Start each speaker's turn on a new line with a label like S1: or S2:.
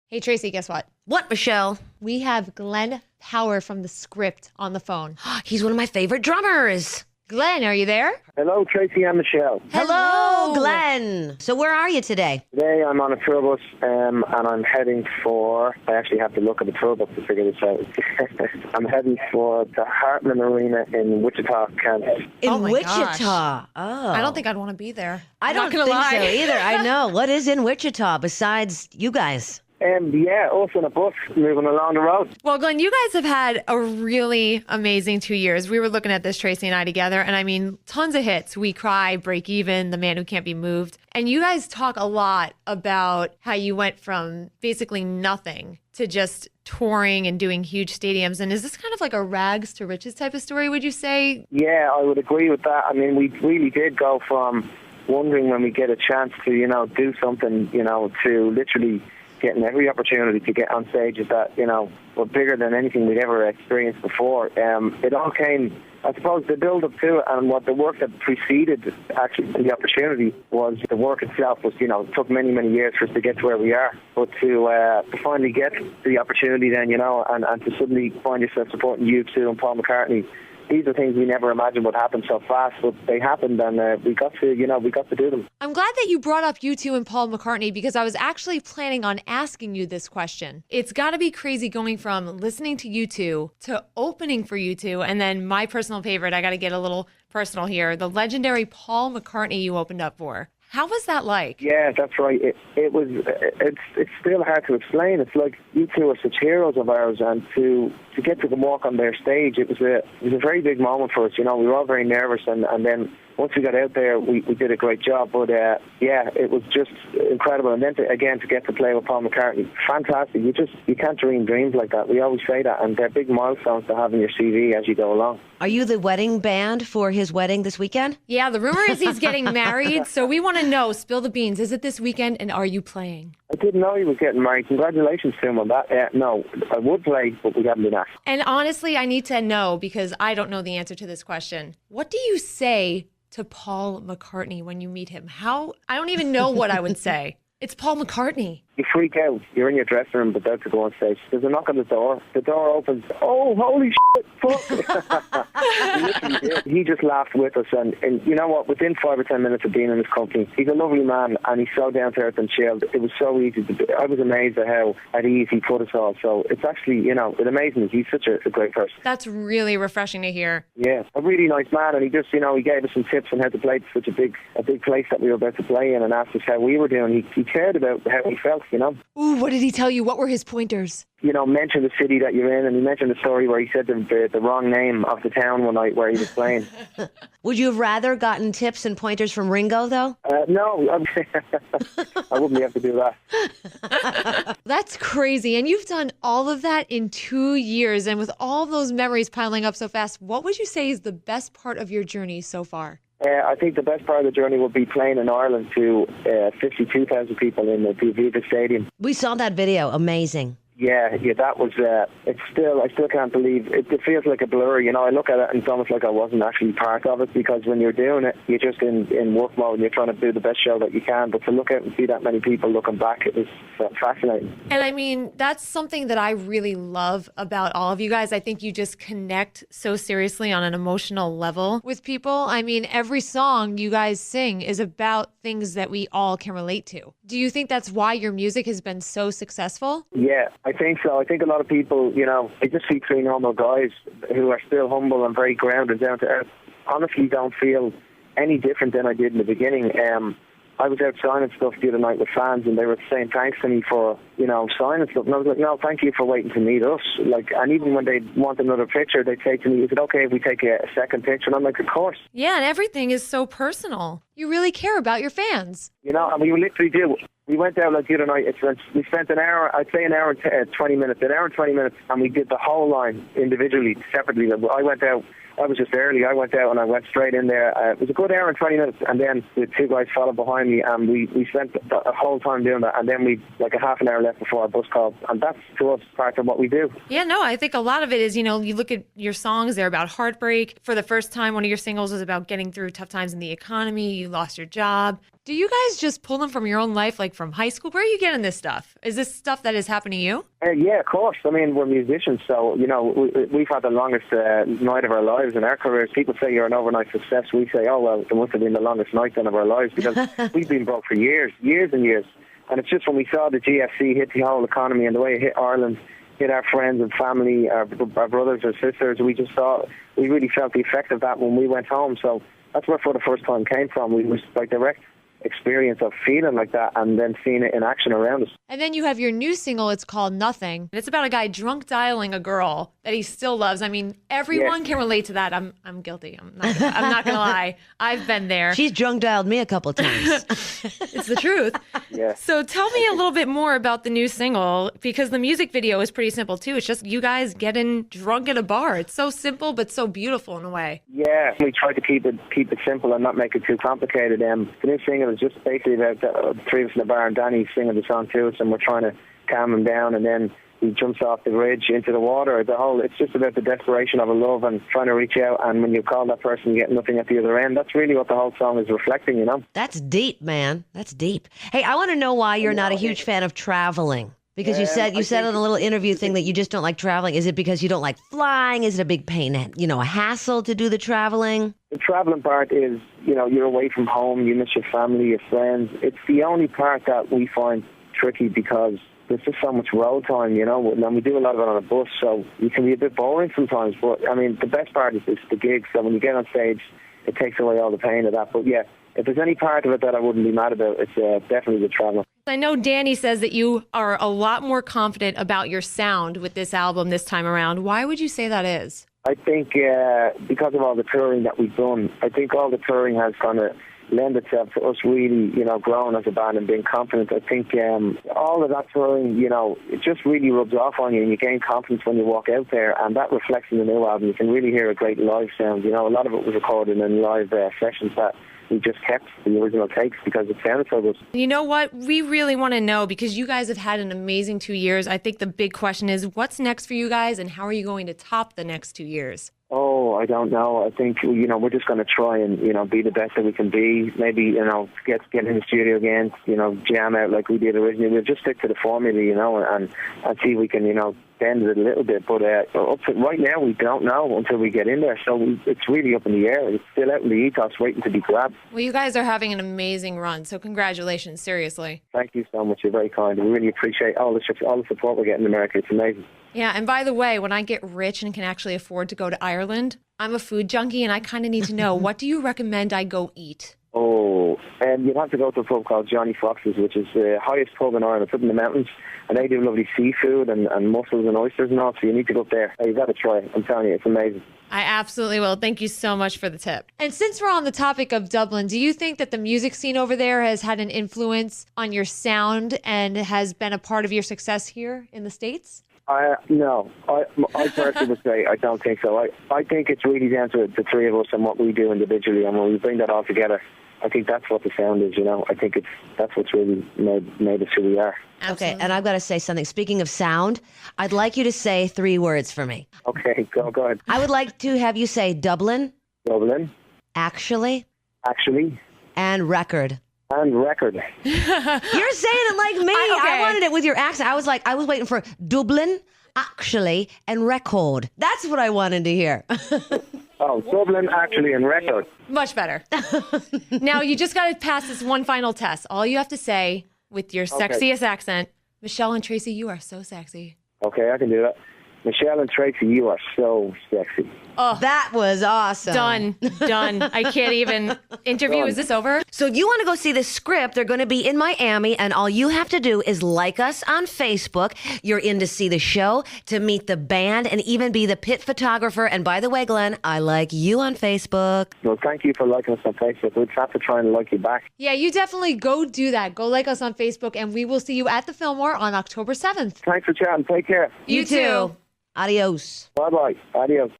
S1: Hey, Tracy, guess what?
S2: What, Michelle?
S1: We have Glen Power from The Script on the phone.
S2: He's one of my favorite drummers.
S1: Glen, are you there?
S3: Hello, Tracy and Michelle.
S2: Hello, Glenn. So where are you today?
S3: Today I'm on a tour bus and I'm heading for, I actually have to look at the tour bus to figure this out. I'm heading for the Hartman Arena in Wichita, Kansas.
S2: In
S1: Oh my
S2: Wichita.
S1: gosh.
S2: Oh.
S1: I don't think I'd want to be there.
S2: I
S1: Not
S2: don't
S1: gonna
S2: think
S1: lie.
S2: so either. I know. What is in Wichita besides you guys?
S3: Yeah, us on a bus moving along the road.
S1: Well, Glenn, you guys have had a really amazing 2 years. We were looking at this, Tracy and I, together, and I mean, tons of hits. We Cry, Break Even, The Man Who Can't Be Moved. And you guys talk a lot about how you went from basically nothing to just touring and doing huge stadiums. And is this kind of like a rags to riches type of story, would you say?
S3: Yeah, I would agree with that. I mean, we really did go from wondering when we get a chance to, do something, to literally getting every opportunity to get on stages that, were bigger than anything we'd ever experienced before. It all came, I suppose, the build-up to it and what the work that preceded actually the opportunity was the work itself was, it took many, many years for us to get to where we are. But to finally get the opportunity then, and to suddenly find yourself supporting U2 and Paul McCartney, these are things we never imagined would happen so fast, but they happened, and we got to do them.
S1: I'm glad that you brought up U2 and Paul McCartney because I was actually planning on asking you this question. It's got to be crazy going from listening to U2 to opening for U2, and then my personal favorite, I got to get a little personal here, the legendary Paul McCartney you opened up for. How was that like?
S3: Yeah, that's right. It's still hard to explain. It's like you two are such heroes of ours, and to get to walk on their stage, it was a very big moment for us. We were all very nervous, and then once we got out there, we did a great job. But it was just incredible. And then to get to play with Paul McCartney, fantastic. You can't dream dreams like that. We always say that, and they're big milestones to have in your CV as you go along.
S2: Are you the wedding band for his wedding this weekend?
S1: Yeah, the rumor is he's getting married, so we want to know, spill the beans. Is it this weekend, and are you playing?
S3: I didn't know he was getting married. Congratulations to him on that. No, I would play, but we haven't been asked.
S1: And honestly, I need to know, because I don't know the answer to this question. What do you say to Paul McCartney when you meet him? I don't even know what I would say. It's Paul McCartney.
S3: You freak out. You're in your dressing room about to go on stage. There's a knock on the door. The door opens. Oh, holy shit, fuck. He literally did. He just laughed with us. And you know what? Within 5 or 10 minutes of being in his company, he's a lovely man and he's so down to earth and chilled. It was so easy to do. I was amazed at how at ease he put us all. So it's actually, it amazed me. He's such a great person.
S1: That's really refreshing to hear.
S3: Yeah, a really nice man. And he just, he gave us some tips on how to play to such a big place that we were about to play in and asked us how we were doing. He cared about how we felt,
S1: Ooh, what did he tell you? What were his pointers?
S3: Mention the city that you're in, and he mentioned the story where he said the wrong name of the town one night where he was playing.
S2: Would you have rather gotten tips and pointers from Ringo, though?
S3: No, I wouldn't be able to do that.
S1: That's crazy. And you've done all of that in 2 years. And with all those memories piling up so fast, what would you say is the best part of your journey so far?
S3: I think the best part of the journey would be playing in Ireland to 52,000 people in the Aviva Stadium.
S2: We saw that video. Amazing.
S3: Yeah, that was, I still can't believe, it feels like a blur, I look at it and it's almost like I wasn't actually part of it, because when you're doing it, you're just in work mode and you're trying to do the best show that you can, but to look out and see that many people looking back, it was fascinating.
S1: And I mean, that's something that I really love about all of you guys. I think you just connect so seriously on an emotional level with people. I mean, every song you guys sing is about things that we all can relate to. Do you think that's why your music has been so successful?
S3: Yeah, I think so. I think a lot of people, they just see three normal guys who are still humble and very grounded, down to earth. Honestly, don't feel any different than I did in the beginning. I was out signing stuff the other night with fans, and they were saying thanks to me for, signing stuff. And I was like, no, thank you for waiting to meet us. And even when they want another picture, they'd say to me, is it okay if we take a second picture? And I'm like, of course.
S1: Yeah, and everything is so personal. You really care about your fans.
S3: And we literally do. We went out the other night. We spent an hour, I'd say an hour and 20 minutes, and we did the whole line individually, separately. I went out. I was just early. I went out and I went straight in there. It was a good hour and 20 minutes, and then the two guys followed behind me, and we spent the whole time doing that, and then we a half an hour left before our bus called, and that's, to us, part of what we do.
S1: Yeah, no, I think a lot of it is, you look at your songs, they're about heartbreak. For the first time, one of your singles was about getting through tough times in the economy. You lost your job. Do you guys just pull them from your own life, like from high school? Where are you getting this stuff? Is this stuff that has happened to you?
S3: Yeah, of course. I mean, we're musicians, so, we've had the longest night of our lives in our careers. People say you're an overnight success. We say, oh, well, it must have been the longest night then of our lives, because we've been broke for years and years. And it's just when we saw the GFC hit the whole economy and the way it hit Ireland, hit our friends and family, our brothers or sisters, we really felt the effect of that when we went home. So that's where for the first time came from. We was like direct experience of feeling like that and then seeing it in action around us.
S1: And then you have your new single, it's called Nothing. It's about a guy drunk dialing a girl that he still loves. I mean, everyone can relate to that. I'm guilty. I'm not gonna lie. I've been there.
S2: She's drunk dialed me a couple times.
S1: It's the truth.
S3: Yeah.
S1: So tell me a little bit more about the new single, because the music video is pretty simple too. It's just you guys getting drunk at a bar. It's so simple but so beautiful in a way.
S3: Yeah, we tried to keep it simple and not make it too complicated. The new single is just basically about the three of us in the bar and Danny singing the song to us, and we're trying to calm him down, and then he jumps off the bridge into the water. It's just about the desperation of a love and trying to reach out, and when you call that person, you get nothing at the other end. That's really what the whole song is reflecting,
S2: That's deep, man. That's deep. Hey, I want to know why you're not a huge fan of traveling. Because you said in a little interview thing that you just don't like traveling. Is it because you don't like flying? Is it a big pain, a hassle to do the traveling?
S3: The traveling part is, you're away from home, you miss your family, your friends. It's the only part that we find tricky because there's just so much road time, and we do a lot of it on a bus, so you can be a bit boring sometimes. But, I mean, the best part is the gigs. So when you get on stage, it takes away all the pain of that. But, yeah, if there's any part of it that I wouldn't be mad about, it's definitely the traveling.
S1: I know Danny says that you are a lot more confident about your sound with this album this time around. Why would you say that is?
S3: I think because of all the touring that we've done, I think all the touring has kind of lend itself to us really, growing as a band and being confident. I think all of that touring, it just really rubs off on you, and you gain confidence when you walk out there, and that reflects in the new album. You can really hear a great live sound. A lot of it was recorded in live sessions that we just kept the original takes because it sounded so good.
S1: You know what? We really want to know, because you guys have had an amazing 2 years. I think the big question is, what's next for you guys, and how are you going to top the next 2 years?
S3: Oh, I don't know. I think, we're just going to try and, be the best that we can be. Maybe, get in the studio again, jam out like we did originally. We'll just stick to the formula, and see if we can, bend it a little bit. But up to right now, we don't know until we get in there. So it's really up in the air. It's still out in the ethos waiting to be grabbed.
S1: Well, you guys are having an amazing run. So congratulations, seriously.
S3: Thank you so much. You're very kind. We really appreciate all the support we're getting in America. It's amazing.
S1: Yeah, and by the way, when I get rich and can actually afford to go to Ireland, I'm a food junkie, and I kind of need to know, what do you recommend I go eat?
S3: Oh, you'd have to go to a pub called Johnny Fox's, which is the highest pub in Ireland. It's up in the mountains, and they do lovely seafood and mussels and oysters and all, so you need to go up there. You've got to try it. I'm telling you, it's amazing.
S1: I absolutely will. Thank you so much for the tip. And since we're on the topic of Dublin, do you think that the music scene over there has had an influence on your sound and has been a part of your success here in the States?
S3: No, I personally would say I don't think so. I think it's really down to the three of us and what we do individually, and when we bring that all together, I think that's what the sound is, I think that's what's really made us who we are.
S2: Absolutely. Okay, and I've got to say something. Speaking of sound, I'd like you to say 3 words for me.
S3: Okay, go ahead.
S2: I would like to have you say Dublin.
S3: Dublin.
S2: Actually.
S3: And
S2: record.
S3: And record.
S2: You're saying it like me. I wanted it with your accent. I was waiting for Dublin, actually, and record. That's what I wanted to hear.
S3: Oh, Dublin, actually, and record.
S1: Much better. Now, you just got to pass this one final test. All you have to say with your sexiest accent, Michelle and Tracy, you are so sexy.
S3: Okay, I can do that. Michelle and Tracy, you are so sexy.
S2: Oh, that was awesome.
S1: Done. I can't even interview. Is this over?
S2: So you want to go see the script? They're going to be in Miami, and all you have to do is like us on Facebook. You're in to see the show, to meet the band, and even be the pit photographer. And by the way, Glenn, I like you on Facebook.
S3: Well, thank you for liking us on Facebook. We'll have to try and like you back.
S1: Yeah, you definitely go do that. Go like us on Facebook, and we will see you at the Fillmore on October 7th.
S3: Thanks for chatting. Take care.
S1: You too.
S2: Adios.
S3: Bye-bye. Adios.